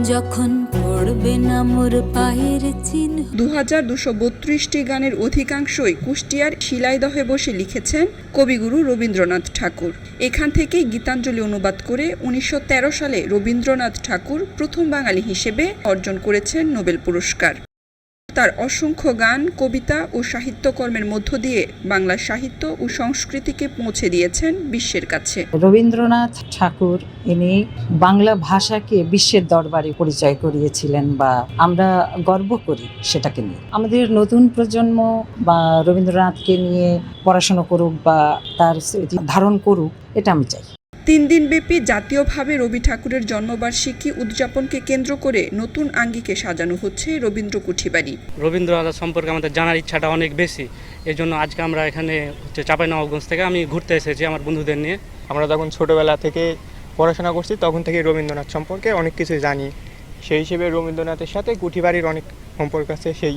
যখন পড়বে না মোর পায়ের চিহ্ন। 2232টি গানের অধিকাংশই কুষ্টিয়ার শিলাইদহে বসে লিখেছেন কবিগুরু রবীন্দ্রনাথ ঠাকুর। এখান থেকেই গীতাঞ্জলি অনুবাদ করে 1913 সালে রবীন্দ্রনাথ ঠাকুর প্রথম বাঙালি হিসেবে অর্জন করেছেন নোবেল পুরস্কার। তার অসংখ্য গান, কবিতা ও সাহিত্যকর্মের মধ্য দিয়ে বাংলা সাহিত্য ও সংস্কৃতিকে পৌঁছে দিয়েছেন বিশ্বের কাছে। রবীন্দ্রনাথ ঠাকুর ইনি বাংলা ভাষাকে বিশ্বের দরবারে পরিচয় করিয়েছিলেন, বা আমরা গর্ব করি সেটাকে নিয়ে। আমাদের নতুন প্রজন্ম বা রবীন্দ্রনাথকে নিয়ে পড়াশোনা করুক বা তার স্মৃতি ধারণ করুক, এটা আমি চাই। 3 দিনব্যাপী জাতীয়ভাবে রবি ঠাকুরের জন্মবার্ষিকী উদযাপনকে কেন্দ্র করে নতুন আঙ্গিকে সাজানো হচ্ছে রবীন্দ্র কুঠিবাড়ি। রবীন্দ্রনাথ সম্পর্কে আমাদের জানার ইচ্ছাটা অনেক বেশি, এই জন্য আজকে আমরা এখানে চাঁপাইনবাবগঞ্জ থেকে আমি ঘুরতে এসেছি আমার বন্ধুদের নিয়ে। আমরা যখন ছোটোবেলা থেকে পড়াশোনা করছি তখন থেকে রবীন্দ্রনাথ সম্পর্কে অনেক কিছু জানি, সেই হিসেবে রবীন্দ্রনাথের সাথে কুঠিবাড়ির অনেক সম্পর্ক আছে, সেই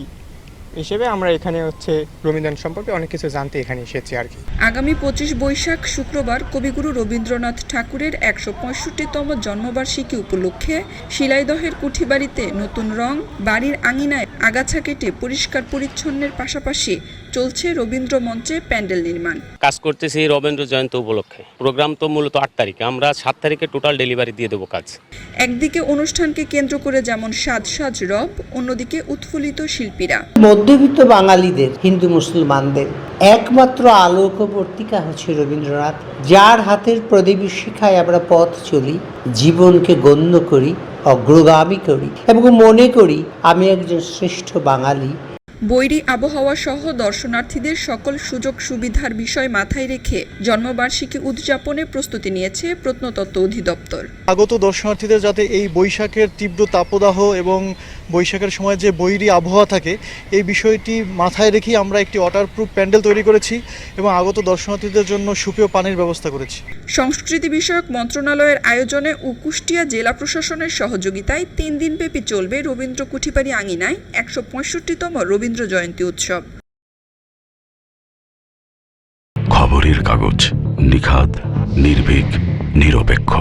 হিসেবে আমরা এখানে রবীন্দ্রনাথ সম্পর্কে অনেক কিছু জানতে এখানে এসেছি আর কি। আগামী 25 বৈশাখ শুক্রবার কবিগুরু রবীন্দ্রনাথ ঠাকুরের 165তম জন্মবার্ষিকী উপলক্ষে শিলাইদহের কুঠিবাড়িতে নতুন রং, বাড়ির আঙিনায় আগাছা কেটে পরিষ্কার পরিচ্ছন্নের পাশাপাশি চলছে রবীন্দ্র মঞ্চে প্যান্ডেল নির্মাণ। কাজ করতেছি রবীন্দ্র জয়ন্তী উপলক্ষে। প্রোগ্রাম তো মূলত 8 তারিখে, আমরা 7 তারিখে টোটাল ডেলিভারি দিয়ে দেবো কাজ। একদিকে অনুষ্ঠানকে কেন্দ্র করে যেমন সাজ সাজ রব, অন্যদিকে উৎফুল্লিত শিল্পীরা। মধ্যবিত্ত বাঙালিদের, হিন্দু মুসলমানদের একমাত্র আলোকবর্তিকা হচ্ছে রবীন্দ্রনাথ, যার হাতের প্রদীপের শিখায় আমরা পথ চলি, জীবনকে গণ্য করি, অগ্রগামী করি এবং মনে করি আমি একজন শ্রেষ্ঠ বাঙালি। বৈরী আবহাওয়া সহ দর্শনার্থীদের সকল সুযোগ সুবিধার বিষয় মাথায় রেখে জন্মবার্ষিকী উদযাপনে প্রস্তুতি নিয়েছে প্রত্নতত্ত্ব অধিদপ্তর। আগত দর্শনার্থীদের যাতে এই বৈশাখের তীব্র তাপদাহ এবং বৈশাখের সময় যে বৈরী আবহাওয়া থাকে, এই বিষয়টি মাথায় রেখেই আমরা একটি ওয়াটারপ্রুফ প্যান্ডেল তৈরি করেছি এবং আগত দর্শনার্থীদের জন্য সুপেয় পানির ব্যবস্থা করেছি। সংস্কৃতি বিষয়ক মন্ত্রণালয়ের আয়োজনে ও কুষ্টিয়া জেলা প্রশাসনের সহযোগিতায় 3 দিনব্যাপী চলবে রবীন্দ্র কুঠিবাড়ি আঙিনায় 165তম রবীন্দ্র জয়ন্তী উৎসব। খবরের কাগজ, নিখাদ, নির্ভীক, নিরপেক্ষ।